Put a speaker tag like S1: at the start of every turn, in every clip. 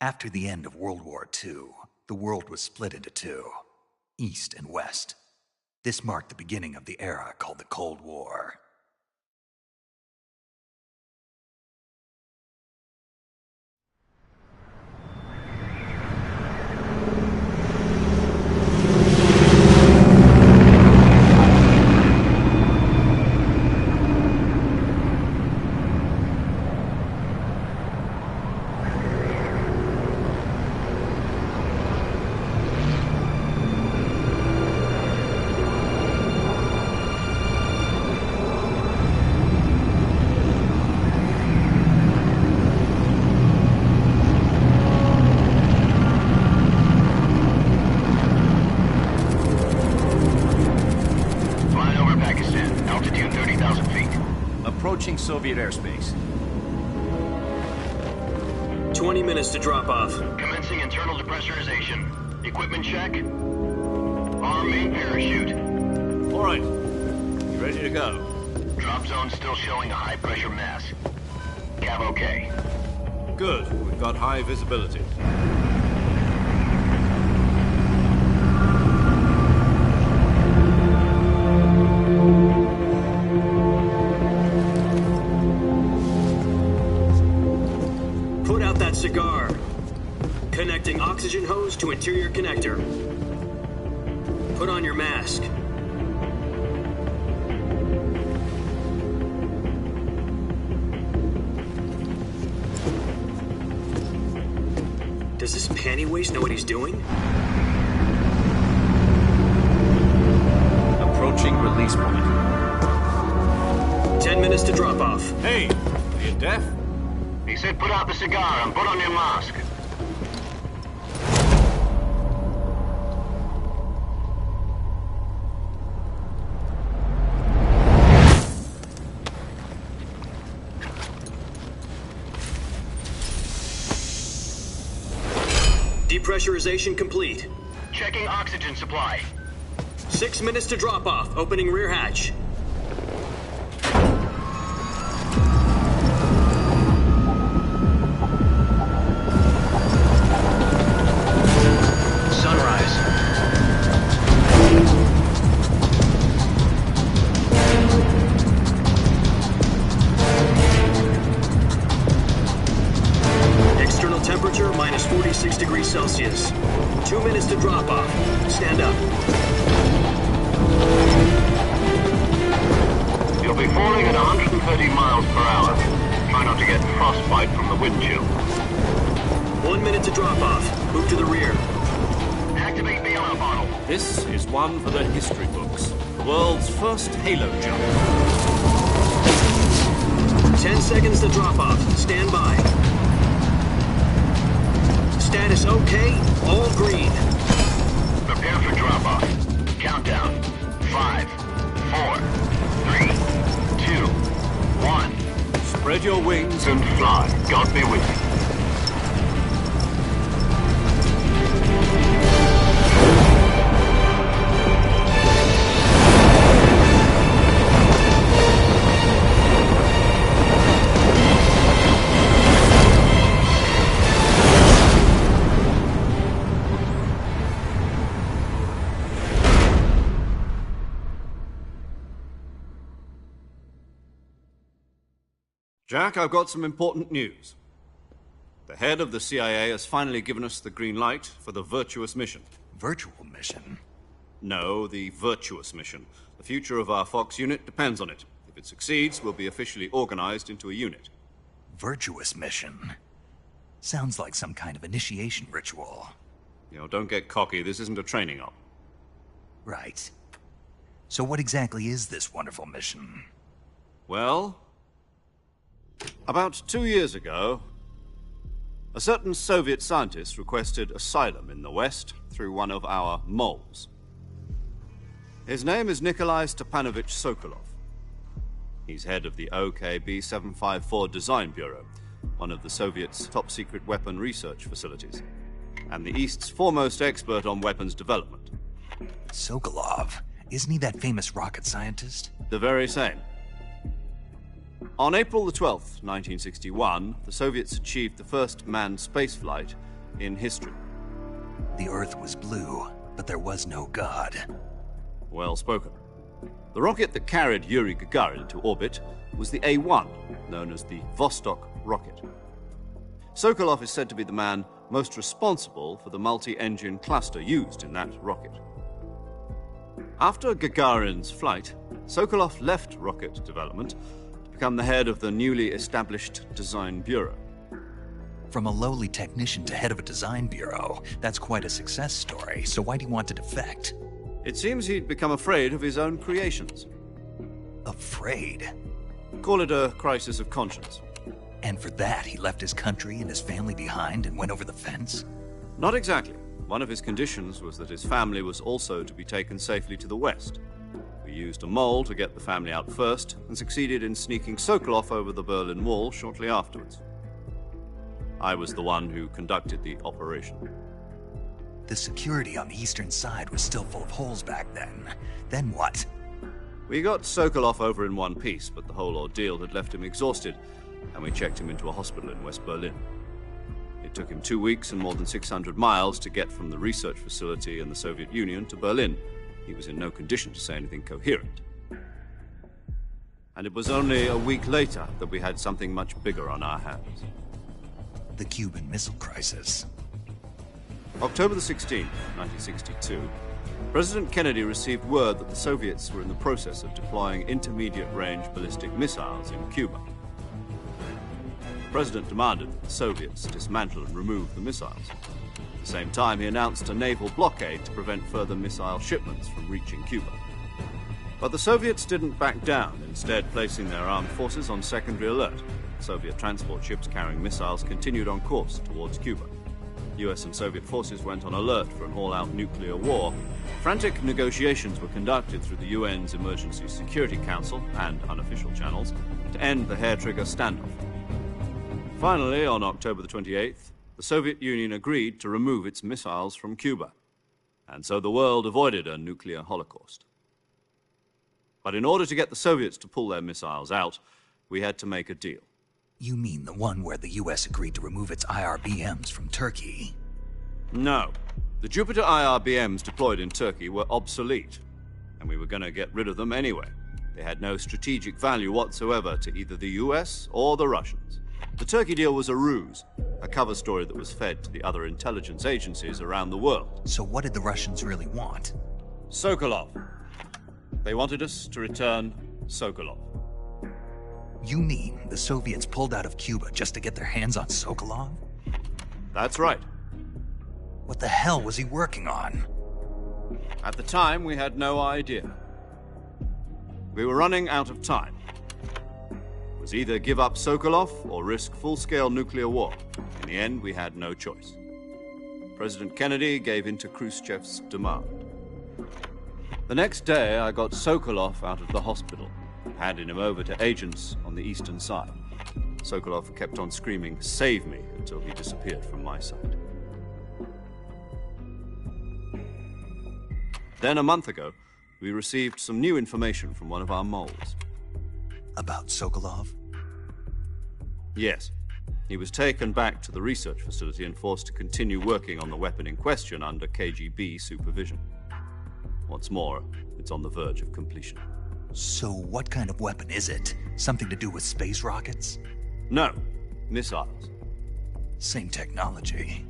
S1: After the end of World War II, the world was split into two, East and West. This marked the beginning of the era called the Cold War.
S2: Approaching Soviet airspace.
S3: 20 minutes to drop off.
S4: Commencing internal depressurization. Equipment check. Arm main parachute.
S2: All right. You ready to go?
S4: Drop zone still showing a high pressure mass. Cav okay.
S2: Good. We've got high visibility.
S3: Put out that cigar. Connecting oxygen hose to interior connector. Put on your mask. Does this panty waste know what he's doing?
S2: Approaching release point.
S3: 10 minutes to drop off.
S2: Hey, are you deaf?
S4: He said put out the cigar and put on your mask.
S3: Depressurization complete.
S4: Checking oxygen supply.
S3: 6 minutes to drop off. Opening rear hatch.
S4: Sunrise.
S3: External temperature minus 46 degrees Celsius. 2 minutes to drop off. Stand up.
S4: You'll be falling at 130 miles per hour. Try not to get frostbite from the wind chill.
S3: 1 minute to drop off. Move to the rear.
S4: Activate bailout bottle.
S2: This is one for the history books. The world's first halo jump.
S3: 10 seconds to drop off. Stand by. Status okay. All green.
S4: Prepare for drop off. Countdown. 5, 4, 3, 2, 1.
S2: Spread your wings
S4: And fly. God be with you.
S2: Jack, I've got some important news. The head of the CIA has finally given us the green light for the virtuous mission.
S1: Virtual mission?
S2: No, the virtuous mission. The future of our Fox unit depends on it. If it succeeds, we'll be officially organized into a unit.
S1: Virtuous mission? Sounds like some kind of initiation ritual.
S2: Don't get cocky. This isn't a training op.
S1: Right. So what exactly is this wonderful mission?
S2: Well, about 2 years ago, a certain Soviet scientist requested asylum in the West through one of our moles. His name is Nikolai Stepanovich Sokolov. He's head of the ps5 Design Bureau, one of the Soviets' top-secret weapon research facilities, and the East's foremost expert on weapons development.
S1: Sokolov? Isn't he that famous rocket scientist?
S2: The very same. On April the 12th, 1961, the Soviets achieved the first manned spaceflight in history.
S1: The Earth was blue, but there was no God.
S2: Well spoken. The rocket that carried Yuri Gagarin to orbit was the A-1, known as the Vostok rocket. Sokolov is said to be the man most responsible for the multi-engine cluster used in that rocket. After Gagarin's flight, Sokolov left rocket development to become the head of the newly established Design Bureau.
S1: From a lowly technician to head of a design bureau, that's quite a success story, so why'd he want to defect?
S2: It seems he'd become afraid of his own creations.
S1: Afraid?
S2: Call it a crisis of conscience.
S1: And for that, he left his country and his family behind and went over the fence?
S2: Not exactly. One of his conditions was that his family was also to be taken safely to the west. We used a mole to get the family out first and succeeded in sneaking Sokolov over the Berlin Wall shortly afterwards. I was the one who conducted the operation.
S1: The security on the eastern side was still full of holes back then. Then what?
S2: We got Sokolov over in one piece, but the whole ordeal had left him exhausted, and we checked him into a hospital in West Berlin. It took him 2 weeks and more than 600 miles to get from the research facility in the Soviet Union to Berlin. He was in no condition to say anything coherent. And it was only a week later that we had something much bigger on our hands.
S1: The Cuban Missile Crisis.
S2: October the 16th, 1962, President Kennedy received word that the Soviets were in the process of deploying intermediate-range ballistic missiles in Cuba. The President demanded that the Soviets dismantle and remove the missiles. At the same time, he announced a naval blockade to prevent further missile shipments from reaching Cuba. But the Soviets didn't back down, instead placing their armed forces on secondary alert. Soviet transport ships carrying missiles continued on course towards Cuba. US and Soviet forces went on alert for an all-out nuclear war. Frantic negotiations were conducted through the UN's Emergency Security Council and unofficial channels to end the hair-trigger standoff. Finally, on October the 28th, the Soviet Union agreed to remove its missiles from Cuba, and so the world avoided a nuclear holocaust. But in order to get the Soviets to pull their missiles out, we had to make a deal.
S1: You mean the one where the US agreed to remove its IRBMs from Turkey?
S2: No. The Jupiter IRBMs deployed in Turkey were obsolete, and we were going to get rid of them anyway. They had no strategic value whatsoever to either the US or the Russians. The Turkey deal was a ruse, a cover story that was fed to the other intelligence agencies around the world.
S1: So what did the Russians really want?
S2: Sokolov. They wanted us to return Sokolov.
S1: You mean the Soviets pulled out of Cuba just to get their hands on Sokolov?
S2: That's right.
S1: What the hell was he working on?
S2: At the time, we had no idea. We were running out of time. It was either give up Sokolov or risk full-scale nuclear war. In the end, we had no choice. President Kennedy gave in to Khrushchev's demand. The next day, I got Sokolov out of the hospital, handing him over to agents on the eastern side. Sokolov kept on screaming, "Save me," until he disappeared from my sight. Then, a month ago, we received some new information from one of our moles.
S1: About Sokolov?
S2: Yes. He was taken back to the research facility and forced to continue working on the weapon in question under KGB supervision. What's more, it's on the verge of completion.
S1: So what kind of weapon is it? Something to do with space rockets?
S2: No, missiles.
S1: Same technology.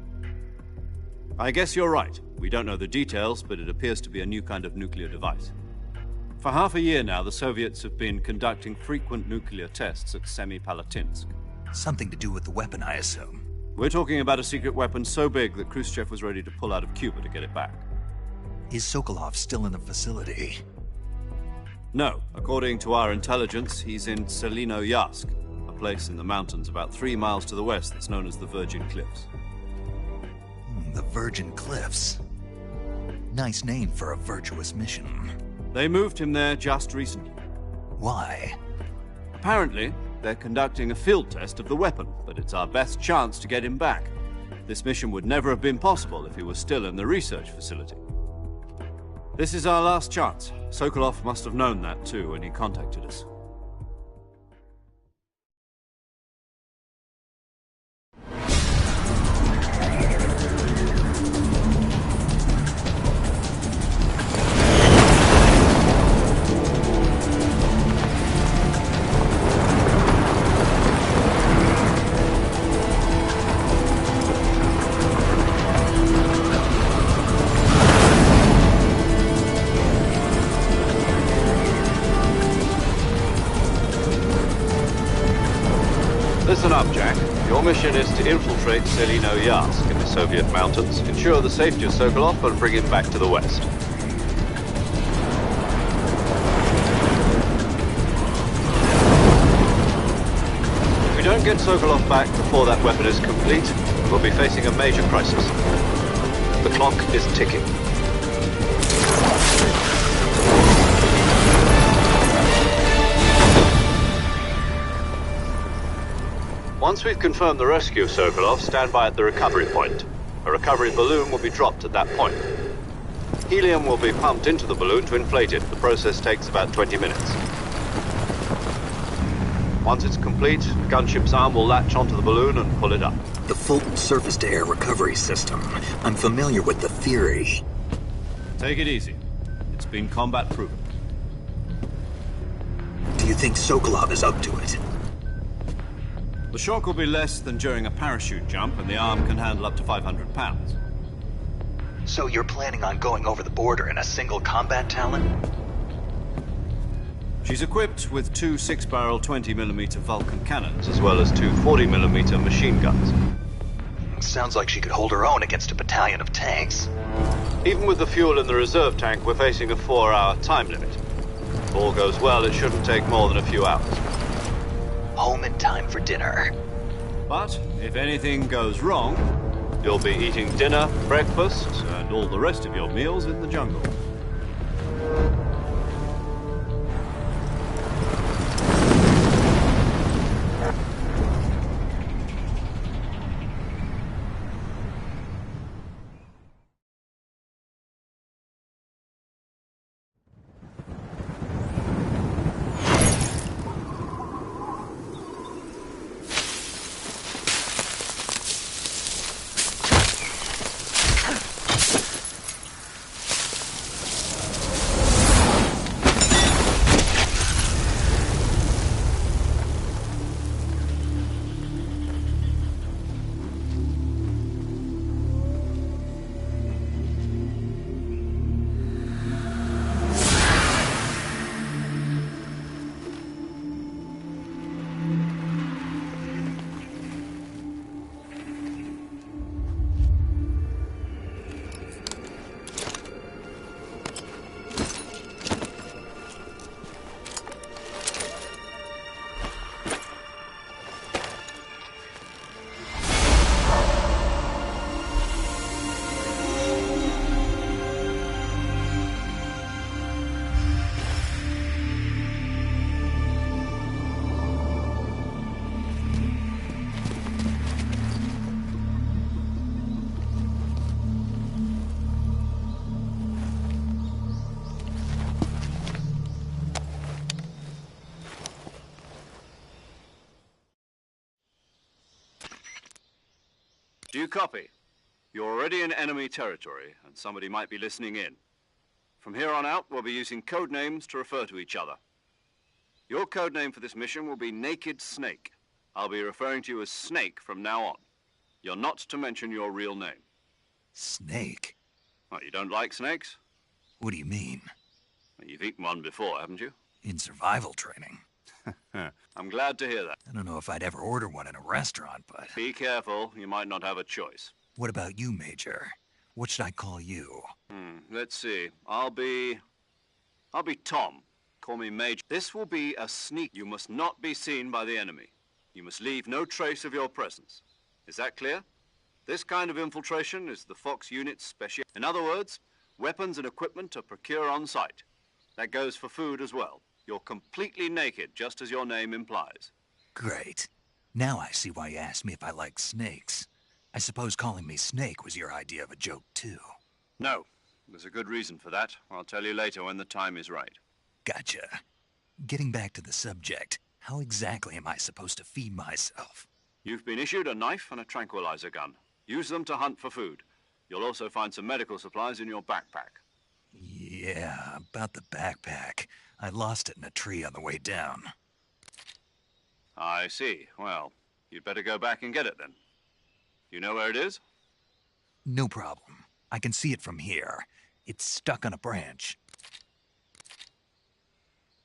S2: I guess you're right. We don't know the details, but it appears to be a new kind of nuclear device. For half a year now, the Soviets have been conducting frequent nuclear tests at Semipalatinsk.
S1: Something to do with the weapon, I assume.
S2: We're talking about a secret weapon so big that Khrushchev was ready to pull out of Cuba to get it back.
S1: Is Sokolov still in the facility?
S2: No. According to our intelligence, he's in Selinoyarsk, a place in the mountains about 3 miles to the west that's known as the Virgin Cliffs.
S1: The Virgin Cliffs. Nice name for a virtuous mission.
S2: They moved him there just recently.
S1: Why?
S2: Apparently, they're conducting a field test of the weapon, but it's our best chance to get him back. This mission would never have been possible if he was still in the research facility. This is our last chance. Sokolov must have known that too when he contacted us. Your mission is to infiltrate Selino-Yarsk in the Soviet mountains, ensure the safety of Sokolov, and bring him back to the west. If we don't get Sokolov back before that weapon is complete, we'll be facing a major crisis. The clock is ticking. Once we've confirmed the rescue of Sokolov, stand by at the recovery point. A recovery balloon will be dropped at that point. Helium will be pumped into the balloon to inflate it. The process takes about 20 minutes. Once it's complete, the gunship's arm will latch onto the balloon and pull it up.
S3: The Fulton surface-to-air recovery system. I'm familiar with the theory.
S2: Take it easy. It's been combat-proven.
S3: Do you think Sokolov is up to it?
S2: The shock will be less than during a parachute jump, and the arm can handle up to 500 pounds.
S1: So you're planning on going over the border in a single combat Talon?
S2: She's equipped with two 6-barrel 20mm Vulcan cannons, as well as two 40mm machine guns.
S1: Sounds like she could hold her own against a battalion of tanks.
S2: Even with the fuel in the reserve tank, we're facing a 4-hour time limit. If all goes well, it shouldn't take more than a few hours.
S1: Home in time for dinner.
S2: But if anything goes wrong, you'll be eating dinner, breakfast, and all the rest of your meals in the jungle. Do you copy? You're already in enemy territory, and somebody might be listening in. From here on out, we'll be using code names to refer to each other. Your code name for this mission will be Naked Snake. I'll be referring to you as Snake from now on. You're not to mention your real name.
S1: Snake?
S2: Well, you don't like snakes?
S1: What do you mean?
S2: Well, you've eaten one before, haven't you?
S1: In survival training.
S2: I'm glad to hear that.
S1: I don't know if I'd ever order one in a restaurant, but...
S2: Be careful, you might not have a choice.
S1: What about you, Major? What should I call you?
S2: Let's see. I'll be Tom. Call me Major. This will be a sneak. You must not be seen by the enemy. You must leave no trace of your presence. Is that clear? This kind of infiltration is the Fox Unit's special. In other words, weapons and equipment are procured on site. That goes for food as well. You're completely naked, just as your name implies.
S1: Great. Now I see why you asked me if I like snakes. I suppose calling me Snake was your idea of a joke, too.
S2: No. There's a good reason for that. I'll tell you later when the time is right.
S1: Gotcha. Getting back to the subject, how exactly am I supposed to feed myself?
S2: You've been issued a knife and a tranquilizer gun. Use them to hunt for food. You'll also find some medical supplies in your backpack.
S1: Yeah, about the backpack. I lost it in a tree on the way down.
S2: I see. Well, you'd better go back and get it then. You know where it is?
S1: No problem. I can see it from here. It's stuck on a branch.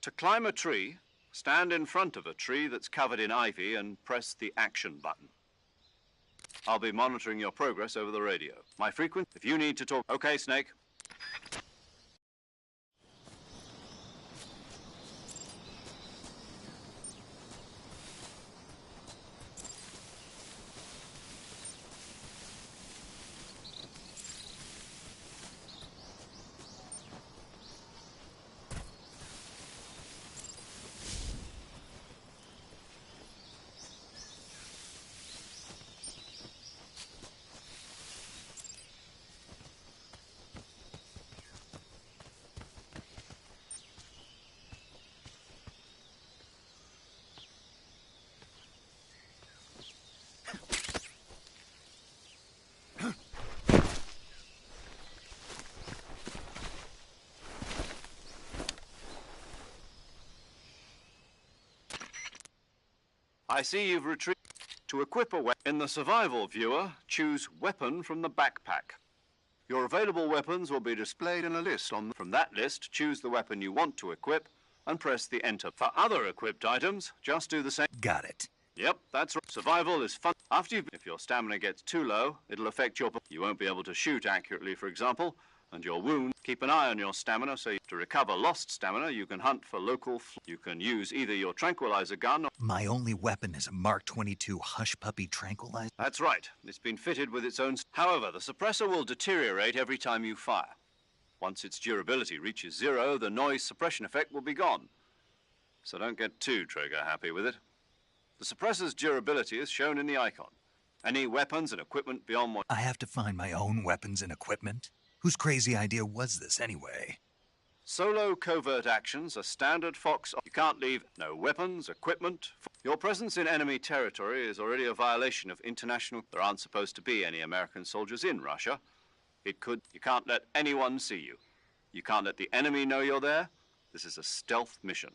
S2: To climb a tree, stand in front of a tree that's covered in ivy and press the action button. I'll be monitoring your progress over the radio. My frequency, if you need to talk... Okay, Snake. I see you've retrieved. To equip a weapon in the survival viewer, choose weapon from the backpack. Your available weapons will be displayed in a list. From that list, choose the weapon you want to equip and press the enter. For other equipped items, just do the same.
S1: Got it.
S2: Yep, that's right. Survival is fun. If your stamina gets too low, it'll affect your... You won't be able to shoot accurately, for example, and your wound. Keep an eye on your stamina, so to recover lost stamina, you can hunt for local... You can use either your tranquilizer gun or...
S1: My only weapon is a Mark 22 Hush Puppy tranquilizer?
S2: That's right. It's been fitted with its own... However, the suppressor will deteriorate every time you fire. Once its durability reaches 0, the noise suppression effect will be gone. So don't get too trigger-happy with it. The suppressor's durability is shown in the icon. Any weapons and equipment beyond what...
S1: I have to find my own weapons and equipment? Whose crazy idea was this, anyway?
S2: Solo covert actions are standard Fox. You can't leave no weapons, equipment. Your presence in enemy territory is already a violation of international... There aren't supposed to be any American soldiers in Russia. You can't let anyone see you. You can't let the enemy know you're there. This is a stealth mission.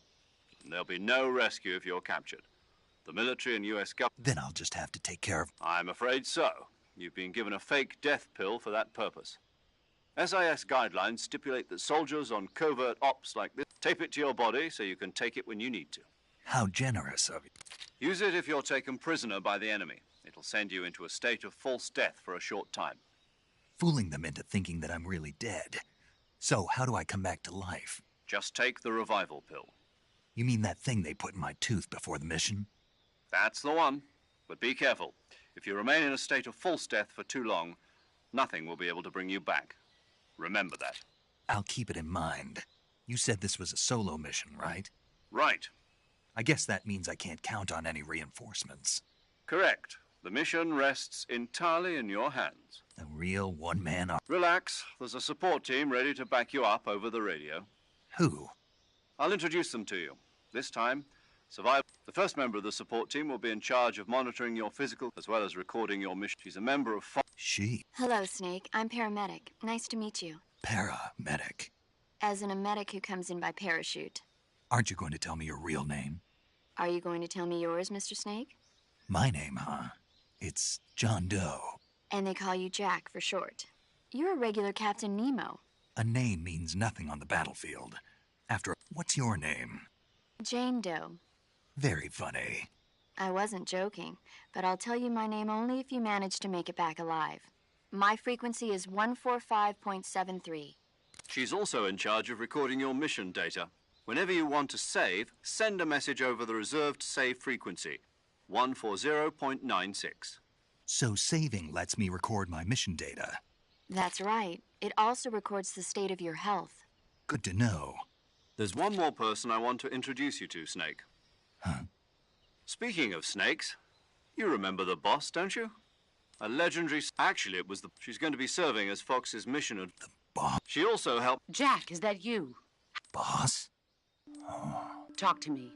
S2: And there'll be no rescue if you're captured. The military and U.S. government...
S1: Then I'll just have to take care of...
S2: I'm afraid so. You've been given a fake death pill for that purpose. SIS guidelines stipulate that soldiers on covert ops like this tape it to your body so you can take it when you need to.
S1: How generous of you.
S2: Use it if you're taken prisoner by the enemy. It'll send you into a state of false death for a short time.
S1: Fooling them into thinking that I'm really dead. So, how do I come back to life?
S2: Just take the revival pill.
S1: You mean that thing they put in my tooth before the mission?
S2: That's the one. But be careful. If you remain in a state of false death for too long, nothing will be able to bring you back. Remember that.
S1: I'll keep it in mind. You said this was a solo mission, right?
S2: Right.
S1: I guess that means I can't count on any reinforcements.
S2: Correct. The mission rests entirely in your hands.
S1: A real one-man army.
S2: Relax. There's a support team ready to back you up over the radio.
S1: Who?
S2: I'll introduce them to you. This time, survival. The first member of the support team will be in charge of monitoring your physical as well as recording your mission. She's a member of...
S1: She?
S5: Hello, Snake. I'm paramedic. Nice to meet you.
S1: Paramedic.
S5: As in a medic who comes in by parachute.
S1: Aren't you going to tell me your real name?
S5: Are you going to tell me yours, Mr. Snake?
S1: My name, huh? It's John Doe.
S5: And they call you Jack for short. You're a regular Captain Nemo.
S1: A name means nothing on the battlefield. What's your name?
S5: Jane Doe.
S1: Very funny.
S5: I wasn't joking, but I'll tell you my name only if you manage to make it back alive. My frequency is 145.73.
S2: She's also in charge of recording your mission data. Whenever you want to save, send a message over the reserved save frequency, 140.96.
S1: So saving lets me record my mission data.
S5: That's right. It also records the state of your health.
S1: Good to know.
S2: There's one more person I want to introduce you to, Snake.
S1: Huh?
S2: Speaking of snakes, you remember the boss, don't you? A legendary... Actually, it was the... She's going to be serving as Fox's mission...
S1: The boss?
S2: She also helped...
S6: Jack, is that you?
S1: Boss?
S6: Talk to me.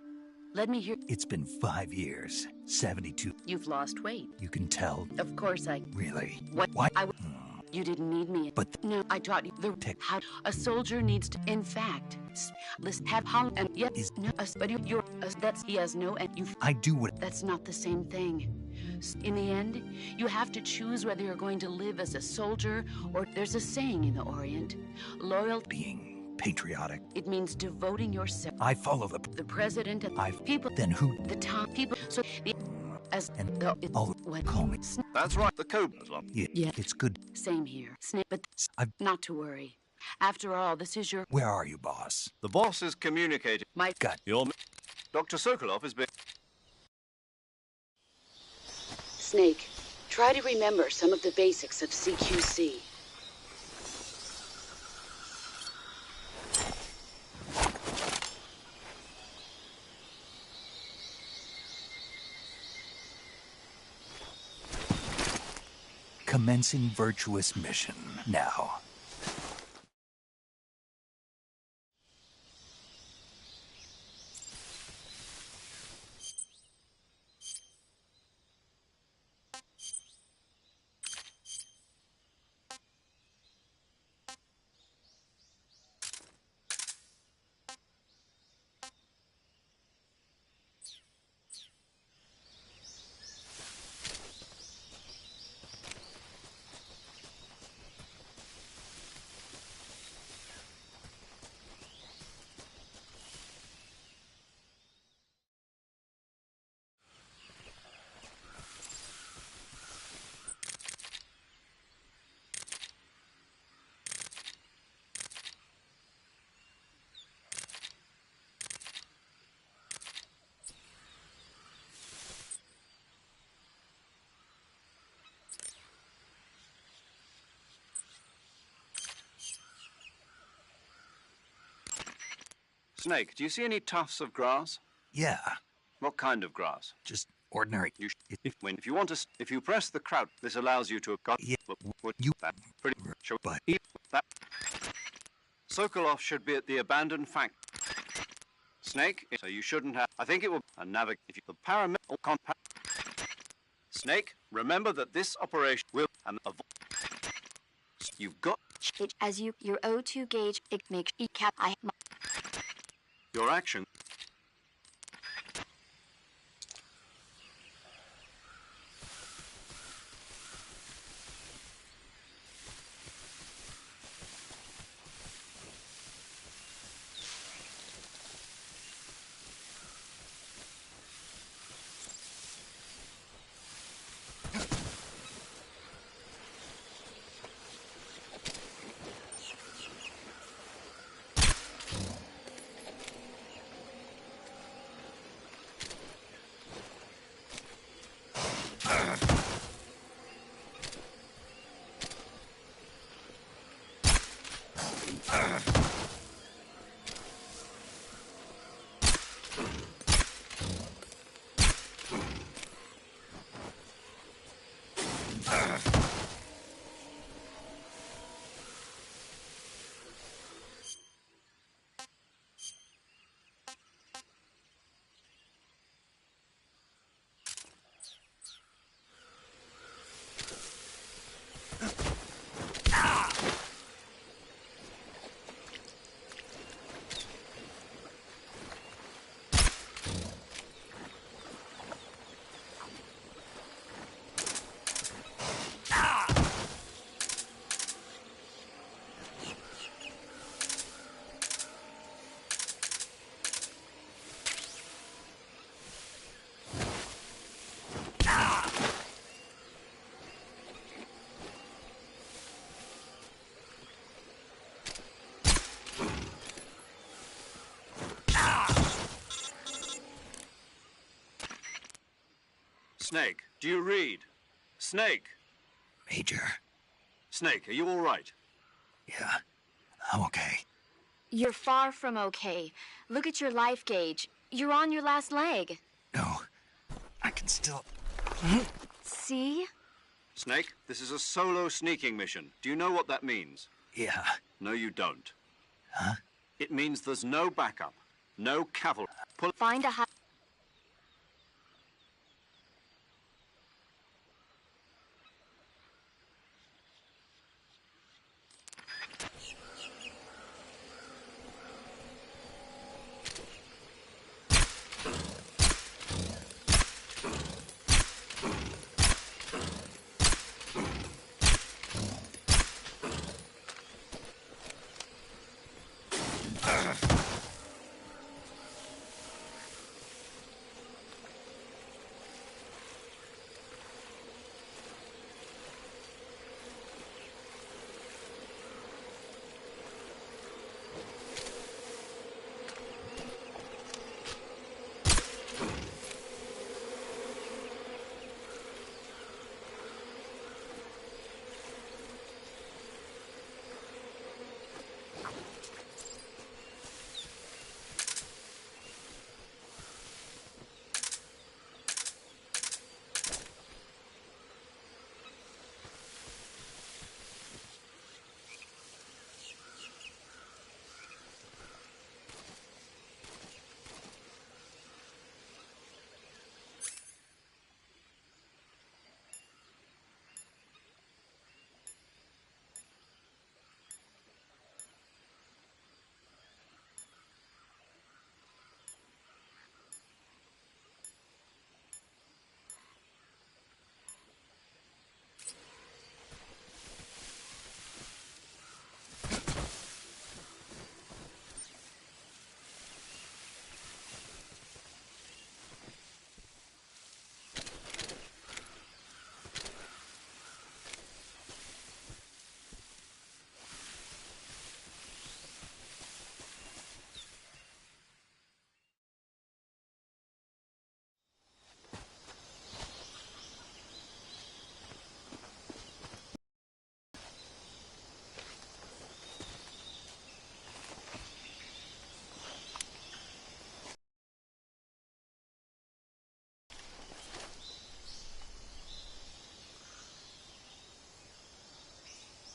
S6: Let me hear...
S1: It's been 5 years. 72...
S6: You've lost weight.
S1: You can tell...
S6: Of course I...
S1: Really?
S6: What?
S1: Why?
S6: You didn't need me.
S1: But...
S6: No, I taught you the... How a soldier needs to... In fact... Listen, have how... And yet...
S1: Is...
S6: No, but you're... That's... He has no... And you...
S1: I do what...
S6: That's not the same thing. In the end, you have to choose whether you're going to live as a soldier or... There's a saying in the Orient. Loyal...
S1: Being... patriotic.
S6: It means devoting yourself.
S1: I follow the
S6: president and
S1: I've
S6: people.
S1: Then who?
S6: The top people. So as
S1: And
S6: it's
S1: all
S6: what
S1: call me.
S2: That's right, the code as well.
S1: Yeah, it's good.
S6: Same here, Snake. But
S1: I've,
S6: not to worry. After all, this is your
S1: where are you, boss?
S2: The boss is communicating.
S6: my.
S1: Got
S2: Your Dr. Sokolov has been.
S6: Snake, try to remember some of the basics of CQC.
S1: commencing virtuous mission now.
S2: Snake, do you see any tufts of grass?
S1: Yeah,
S2: What kind of grass?
S1: just ordinary.
S2: If you want to, if you press the crouch, this allows you to.
S1: Yeah,
S2: Would
S1: you-
S2: that pretty sure?
S1: but-
S2: That Sokolov should be at the abandoned factory. Snake, so you shouldn't have. I think it will. A navigate. If you the paramedic compact. Snake, remember that this operation will and you've got
S5: As your O2 gauge, it makes cap.
S2: your action. Snake, do you read? Snake,
S1: Major.
S2: Snake, are you all right?
S1: Yeah, I'm okay.
S5: You're far from okay. Look at your life gauge. You're on your last leg.
S1: No, I can still.
S5: See?
S2: Snake, this is a solo sneaking mission. Do you know what that means?
S1: Yeah,
S2: No, you don't.
S1: huh?
S2: It means there's no backup, no cavalry.
S5: Find a high.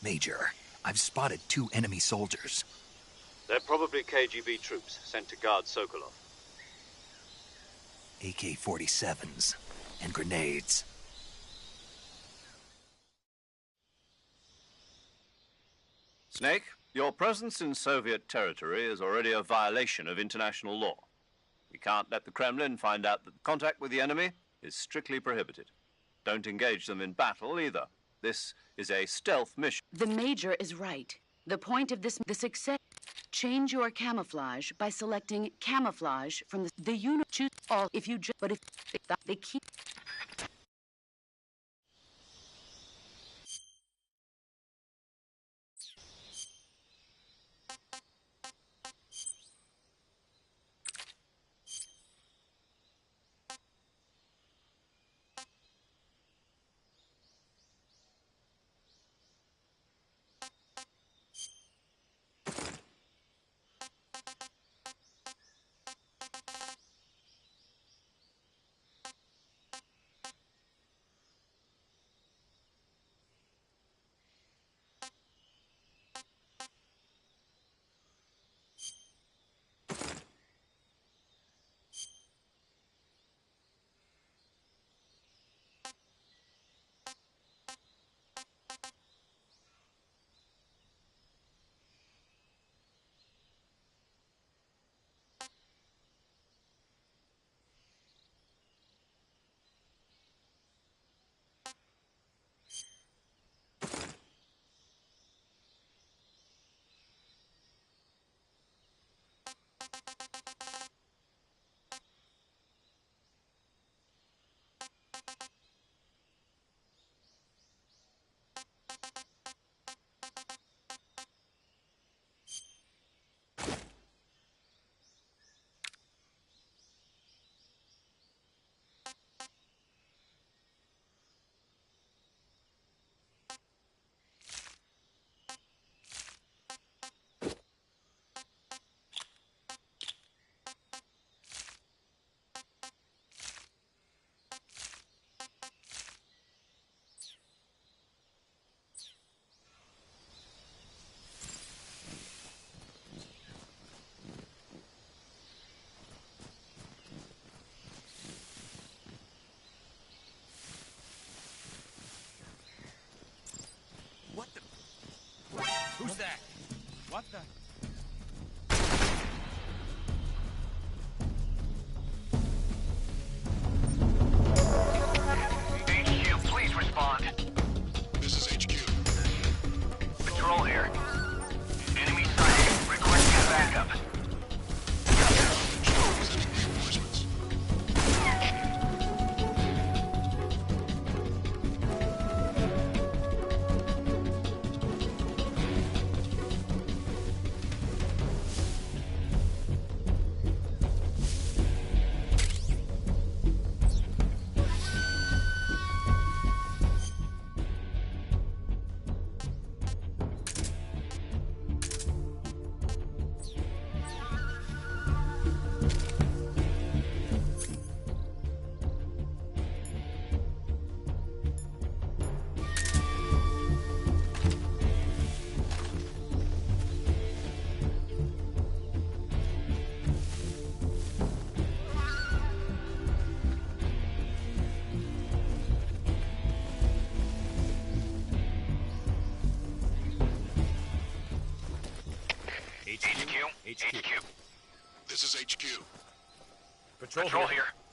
S1: Major, I've spotted 2 enemy soldiers.
S2: They're probably KGB troops sent to guard Sokolov.
S1: AK-47s and grenades.
S2: Snake, your presence in Soviet territory is already a violation of international law. We can't let the Kremlin find out that contact with the enemy is strictly prohibited. Don't engage them in battle either. This is a stealth mission.
S6: The Major is right. The point of the success. Change your camouflage by selecting camouflage from the unit. Choose all if you just. But if they keep.
S1: What the? Who's that?
S7: What the?
S4: HQ, please respond.
S8: This is HQ.
S4: Patrol here. Enemy sighted. Requesting backup.
S8: Sending reinforcements. HQ. This is HQ.
S7: Patrol
S4: Patrol
S7: here.
S4: here.